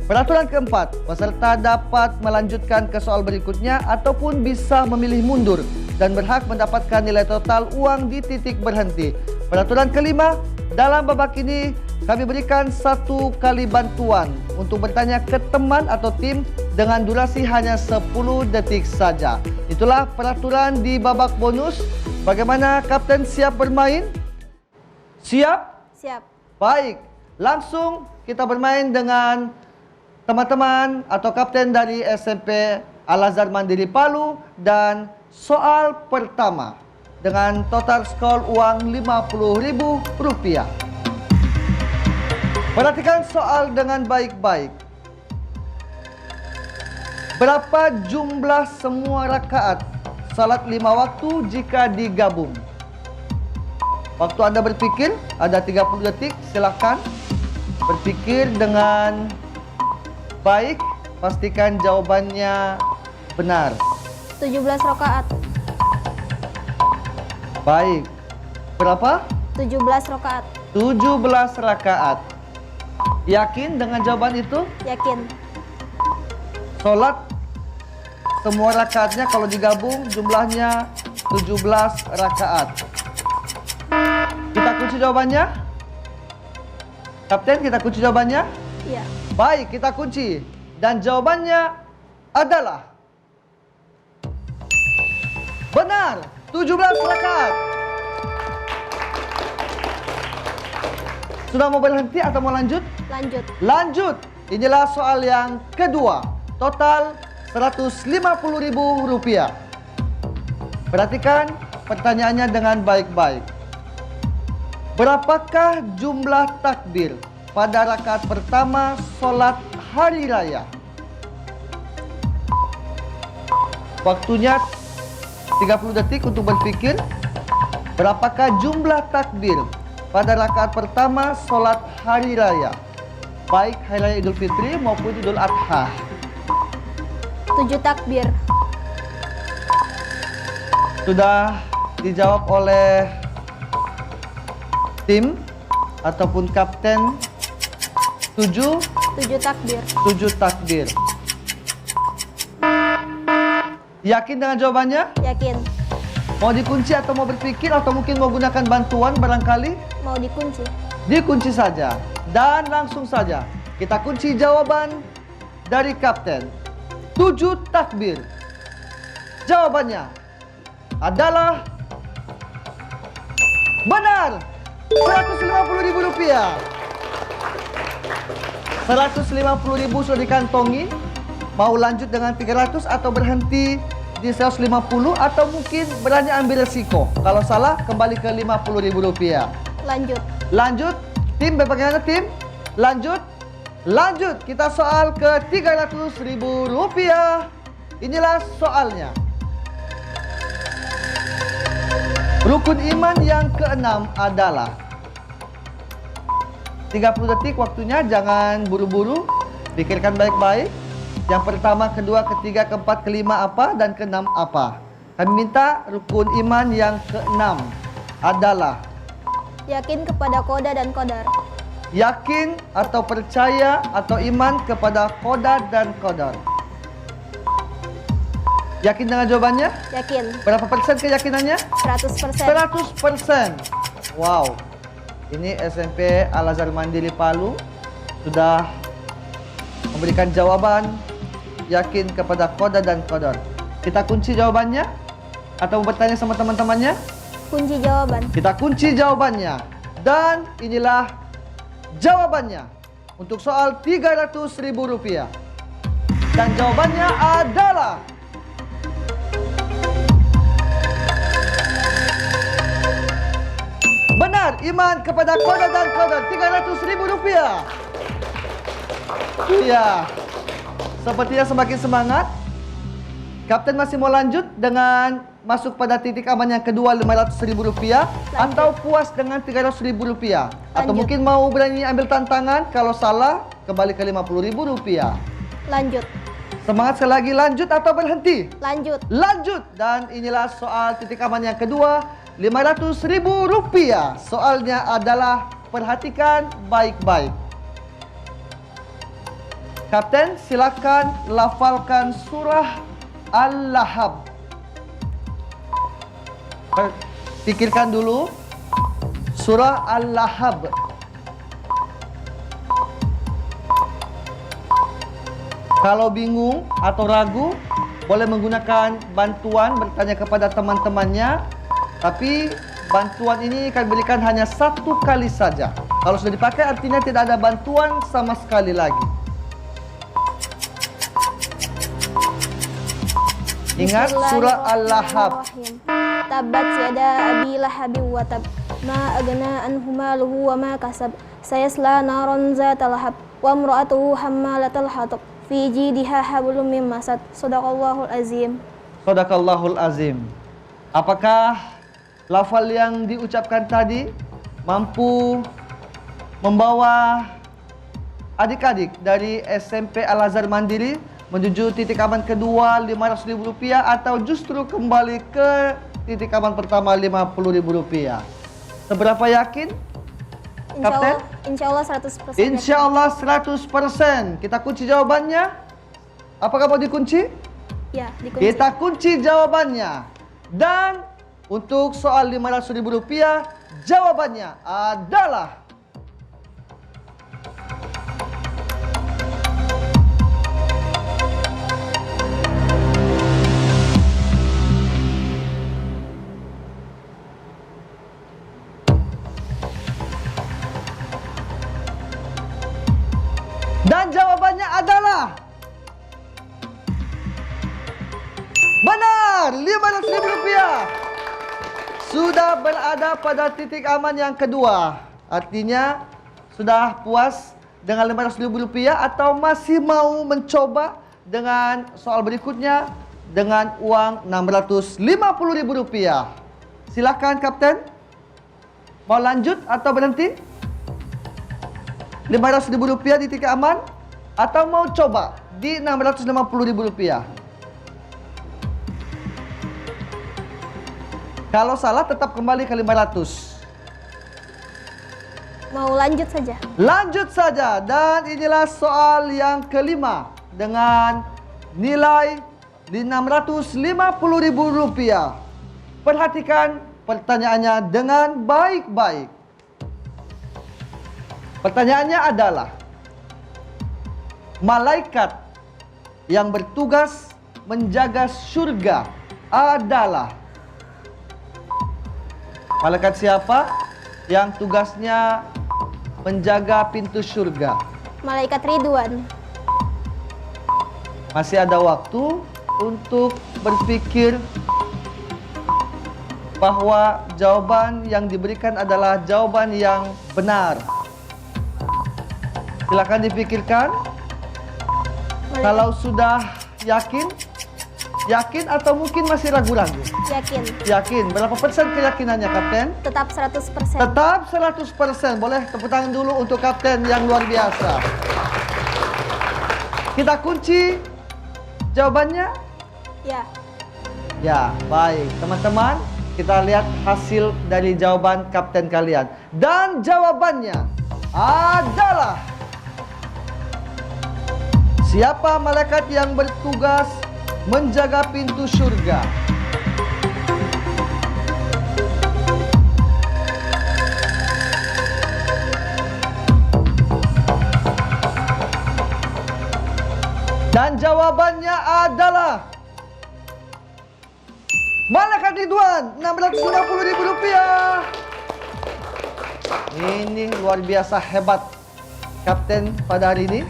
B: Peraturan keempat, peserta dapat melanjutkan ke soal berikutnya ataupun bisa memilih mundur dan berhak mendapatkan nilai total uang di titik berhenti. Peraturan kelima, dalam babak ini kami berikan 1 kali bantuan untuk bertanya ke teman atau tim dengan durasi hanya 10 detik saja. Itulah peraturan di babak bonus. Bagaimana Kapten, siap bermain? Siap?
C: Siap.
B: Baik, langsung kita bermain dengan teman-teman atau kapten dari SMP Al-Azhar Mandiri Palu dan soal pertama dengan total skor uang Rp50.000. Perhatikan soal dengan baik-baik. Berapa jumlah semua rakaat salat 5 waktu jika digabung? Waktu Anda berpikir ada 30 detik, silakan berpikir dengan baik, pastikan jawabannya benar.
C: 17 rakaat.
B: Baik. Berapa?
C: 17 rakaat.
B: 17 rakaat. Yakin dengan jawaban itu?
C: Yakin.
B: Sholat semua rakaatnya kalau digabung jumlahnya 17 rakaat. Kita kunci jawabannya? Kapten, kita kunci jawabannya?
C: Iya.
B: Baik, kita kunci. Dan jawabannya adalah benar, 17 rakaat. Sudah mau berhenti atau mau lanjut?
C: Lanjut.
B: Lanjut. Inilah soal yang kedua. Total Rp150.000. Perhatikan pertanyaannya dengan baik-baik. Berapakah jumlah takbir pada rakaat pertama sholat hari raya? Waktunya 30 detik untuk berpikir. Berapakah jumlah takbir pada rakaat pertama sholat hari raya? Baik hari raya Idul Fitri maupun Idul Adha.
C: 7 takbir.
B: Sudah dijawab oleh tim ataupun kapten. 7
C: takbir.
B: 7 takbir. Yakin dengan jawabannya?
C: Yakin.
B: Mau dikunci atau mau berpikir atau mungkin mau gunakan bantuan barangkali?
C: Mau dikunci.
B: Dikunci saja. Dan langsung saja kita kunci jawaban dari kapten. 7 takbir. Jawabannya adalah benar. Rp150.000. Rp150.000 sudah dikantongi. Mau lanjut dengan 300 atau berhenti di 150 atau mungkin berani ambil resiko. Kalau salah kembali ke Rp50.000.
C: Lanjut.
B: Lanjut. Tim, bagaimana tim? Lanjut. Lanjut. Kita soal ke Rp300.000. Inilah soalnya. Rukun iman yang keenam adalah 30 detik waktunya, jangan buru-buru. Pikirkan baik-baik. Yang pertama, kedua, ketiga, keempat, kelima apa dan keenam apa. Kami minta rukun iman yang keenam adalah
C: Yakin kepada koda dan qadar.
B: yakin atau percaya atau iman kepada qadar dan qadar. Yakin dengan jawabannya?
C: Yakin.
B: Berapa persen keyakinannya?
C: 100%.
B: 100%. Wow. Ini SMP Al-Azhar Mandiri Palu sudah memberikan jawaban yakin kepada Qadar dan Qadar. Kita kunci jawabannya atau bertanya sama teman-temannya?
C: Kunci jawaban.
B: Kita kunci jawabannya. Dan inilah jawabannya untuk soal Rp300.000. Dan jawabannya adalah benar. Iman kepada Qadar dan Qadar, Rp300.000. Iya. Sepertinya semakin semangat. Kapten masih mau lanjut dengan masuk pada titik aman yang kedua Rp500.000 atau puas dengan Rp300.000 atau mungkin mau berani ambil tantangan, kalau salah kembali ke Rp50.000.
C: Lanjut.
B: Semangat sekali lagi, lanjut atau berhenti?
C: Lanjut.
B: Lanjut. Dan inilah soal titik aman yang kedua, Rp500.000. Soalnya adalah, perhatikan baik-baik. Kapten, silakan lafalkan surah Al-Lahab. Pikirkan dulu surah Al-Lahab. Kalau bingung atau ragu, boleh menggunakan bantuan, bertanya kepada teman-temannya. Tapi bantuan ini akan berikan hanya 1 kali saja. Kalau sudah dipakai artinya tidak ada bantuan sama sekali lagi. Ingat surah Al-Lahab.
C: Tabat yada abi lahabin wa tab. Ma agna anhu maluhu wa ma kasab. Sayasla naran zata lahab. Wa imra'atuhu hammalatal hatab. Fi jidiha hablum min masad. Shadaqallahul azim.
B: Shadaqallahul azim. Apakah lafal yang diucapkan tadi mampu membawa adik-adik dari SMP Al-Azhar Mandiri menuju titik aman kedua Rp500.000 atau justru kembali ke titik aman pertama Rp50.000? Seberapa yakin, Kapten?
C: Insya Allah 100%.
B: Insya Allah 100%. Kita kunci jawabannya. Apakah mau dikunci?
C: Ya, dikunci.
B: Kita kunci jawabannya. Dan untuk soal Rp500.000, jawabannya adalah benar, Rp500.000 sudah berada pada titik aman yang kedua. Artinya sudah puas dengan Rp500.000 atau masih mau mencoba dengan soal berikutnya dengan uang Rp650.000. Silakan Kapten. Mau lanjut atau berhenti? Rp500.000 di titik aman atau mau coba di Rp650.000? Kalau salah tetap kembali ke 500.
C: Mau lanjut saja.
B: Lanjut saja. Dan inilah soal yang kelima dengan nilai Rp650.000. Perhatikan pertanyaannya dengan baik-baik. Pertanyaannya adalah, malaikat yang bertugas menjaga surga adalah malaikat siapa yang tugasnya menjaga pintu surga?
C: Malaikat Ridwan.
B: Masih ada waktu untuk berpikir bahwa jawaban yang diberikan adalah jawaban yang benar. Silakan dipikirkan. Kalau sudah yakin atau mungkin masih ragu-ragu?
C: Yakin.
B: Yakin. Berapa persen keyakinannya, Kapten?
C: Tetap 100%.
B: Tetap 100%. Boleh tepuk tangan dulu untuk Kapten yang luar biasa. Kita kunci jawabannya?
C: Ya.
B: Ya, baik. Teman-teman, kita lihat hasil dari jawaban Kapten kalian. Dan jawabannya adalah, siapa malaikat yang bertugas menjaga pintu surga? Dan jawabannya adalah Malaikat Ridwan, Rp650.000. Ini luar biasa hebat Kapten pada hari ini.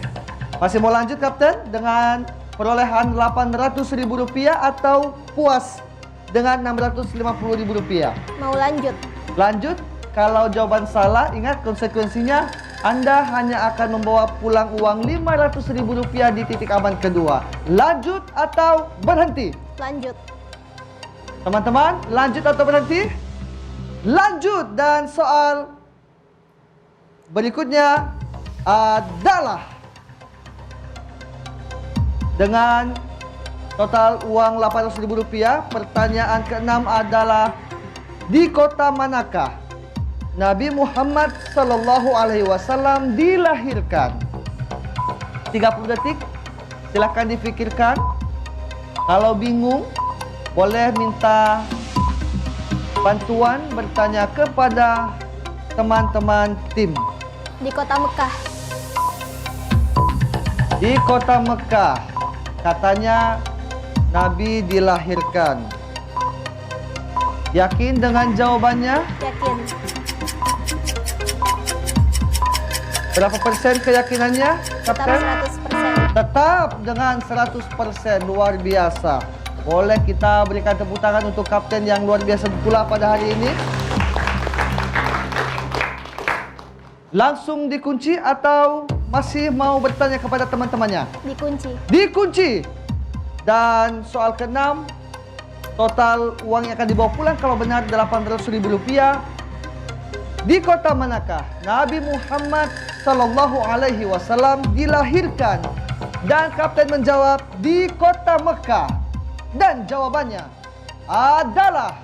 B: Masih mau lanjut Kapten dengan perolehan Rp800.000 atau puas dengan Rp650.000?
C: Mau lanjut.
B: Lanjut. Kalau jawaban salah, ingat konsekuensinya Anda hanya akan membawa pulang uang Rp500.000 di titik aman kedua. Lanjut atau berhenti?
C: Lanjut.
B: Teman-teman, lanjut atau berhenti? Lanjut. Dan soal berikutnya adalah dengan total uang Rp800.000. Pertanyaan ke-6 adalah, di kota manakah Nabi Muhammad SAW dilahirkan? 30 detik, silahkan dipikirkan. Kalau bingung, boleh minta bantuan bertanya kepada teman-teman tim.
C: Di kota Mekah.
B: Di kota Mekah, katanya Nabi dilahirkan. Yakin dengan jawabannya?
C: Yakin.
B: Berapa persen keyakinannya,
C: Tetap
B: Kapten?
C: 100%.
B: Tetap dengan 100%, luar biasa. Boleh kita berikan tepuk tangan untuk Kapten yang luar biasa pula pada hari ini. Langsung dikunci atau masih mau bertanya kepada teman-temannya?
C: Dikunci.
B: Dikunci. Dan soal ke-6, total uang yang akan dibawa pulang kalau benar Rp800.000. Di kota manakah Nabi Muhammad SAW dilahirkan? Dan Kapten menjawab di kota Mekah. Dan jawabannya adalah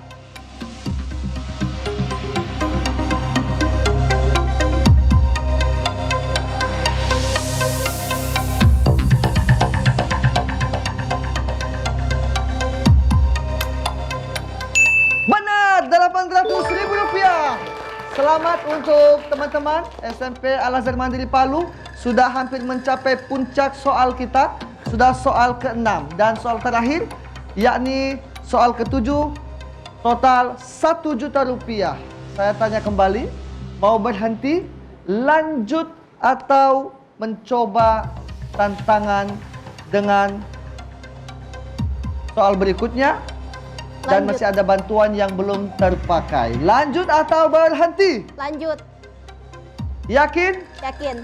B: benar, Rp800.000. Selamat untuk teman-teman SMP Al-Azhar Mandiri Palu. Sudah hampir mencapai puncak soal kita. Sudah soal ke-6 dan soal terakhir, yakni soal ke-7, total Rp1 juta. Saya tanya kembali, mau berhenti, lanjut atau mencoba tantangan dengan soal berikutnya? Dan
C: Lanjut.
B: masih ada bantuan yang belum terpakai. Lanjut atau berhenti?
C: Lanjut.
B: Yakin?
C: Yakin.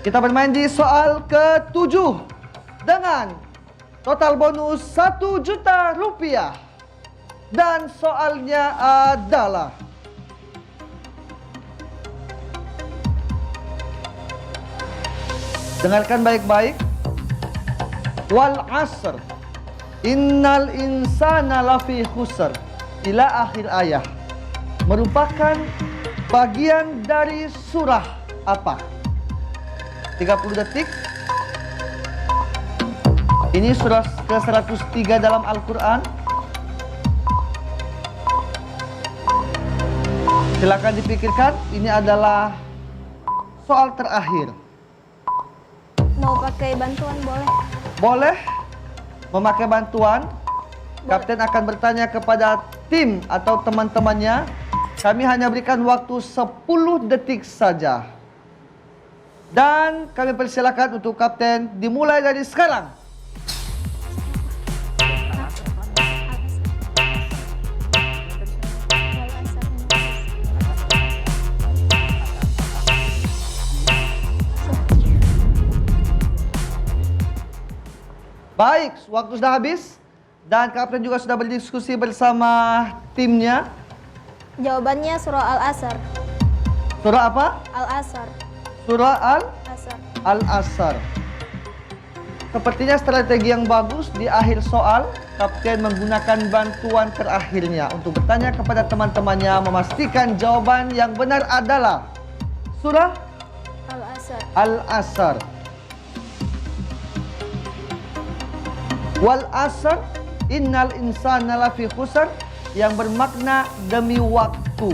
B: Kita bermain di soal ke-7 dengan total bonus Rp1 juta. Dan soalnya adalah dengarkan baik-baik. Wal asr innal insana lafi khusr ila akhir ayat merupakan bagian dari surah apa? 30 detik. Ini surah ke-103 dalam Al-Quran. Silakan dipikirkan. Ini adalah soal terakhir.
C: Mau pakai bantuan boleh?
B: Boleh memakai bantuan. Kapten akan bertanya kepada tim atau teman-temannya. Kami hanya berikan waktu 10 detik saja. Dan kami persilakan untuk Kapten dimulai dari sekarang. Baik, waktu sudah habis. Dan Kapten juga sudah berdiskusi bersama timnya.
C: Jawabannya surah Al-Asr.
B: Surah apa?
C: Al-Asr.
B: Surah
C: Asr.
B: Al-Asr. Sepertinya strategi yang bagus di akhir soal. Kapten menggunakan bantuan terakhirnya untuk bertanya kepada teman-temannya, memastikan jawaban yang benar adalah surah
C: Al-Asr.
B: Al-Asr. Wal asr innal insana lafi khusr, yang bermakna demi waktu.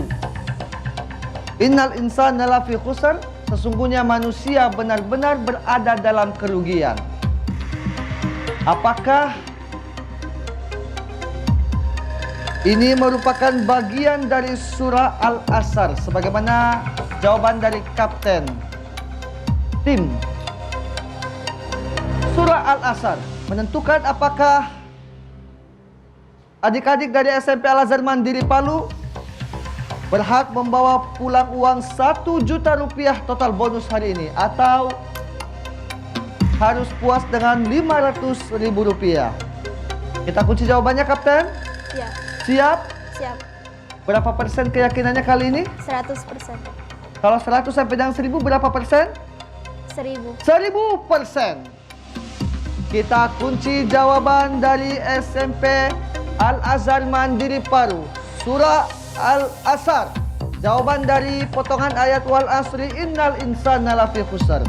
B: Innal insana lafi khusr, sesungguhnya manusia benar-benar berada dalam kerugian. Apakah ini merupakan bagian dari surah Al-Asr sebagaimana jawaban dari kapten tim surah Al-Asr menentukan apakah adik-adik dari SMP Al-Azhar Mandiri Palu berhak membawa pulang uang 1 juta rupiah total bonus hari ini atau harus puas dengan 500.000 rupiah. Kita kunci jawabannya, Kapten.
C: Ya,
B: Siap?
C: siap.
B: Berapa persen keyakinannya kali ini?
C: 100%.
B: Kalau 100 sampai dengan 1000 berapa persen?
C: 1000.
B: 1000%. Kita kunci jawaban dari SMP Al-Azhar Mandiri Palu, surah Al-Asr. Jawaban dari potongan ayat wal asri innal insana lafi khusr.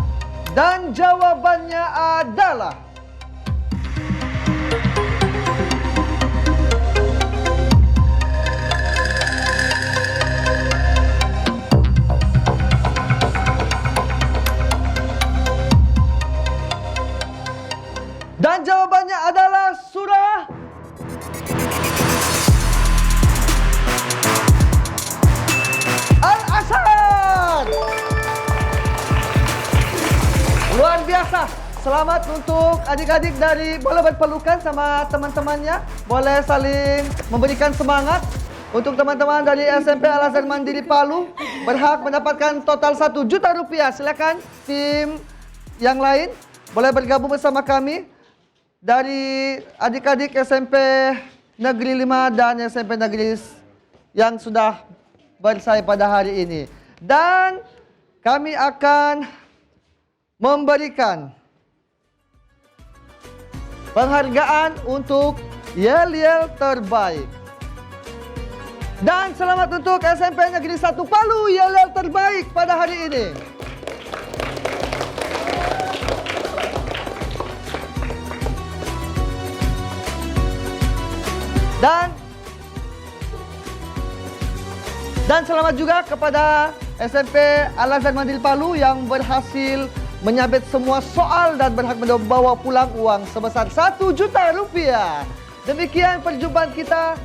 B: Dan jawabannya adalah surah Al-Asr. Luar biasa. Selamat untuk adik-adik dari, boleh berpelukan sama teman-temannya, boleh saling memberikan semangat. Untuk teman-teman dari SMP Al-Azhar Mandiri Palu berhak mendapatkan total 1 juta rupiah. Silakan tim yang lain boleh bergabung bersama kami dari adik-adik SMP Negeri 5 dan SMP Negeri yang sudah bersai pada hari ini. Dan kami akan memberikan penghargaan untuk yel-yel terbaik. Dan selamat untuk SMP Negeri 1 Palu, yel-yel terbaik pada hari ini. Dan selamat juga kepada SMP Al-Azhar Mandiri Palu yang berhasil menyabet semua soal dan berhak membawa pulang uang sebesar 1 juta rupiah. Demikian perjumpaan kita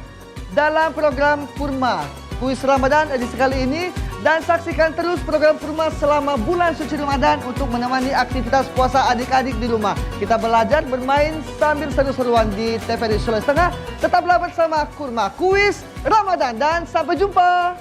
B: dalam program Kurma Kuis Ramadan edisi kali ini. Dan saksikan terus program Kurma selama bulan suci Ramadan untuk menemani aktivitas puasa adik-adik di rumah. Kita belajar bermain sambil seru-seruan di TVRI Sulawesi Tengah. Tetaplah bersama Kurma Kuis Ramadan dan sampai jumpa.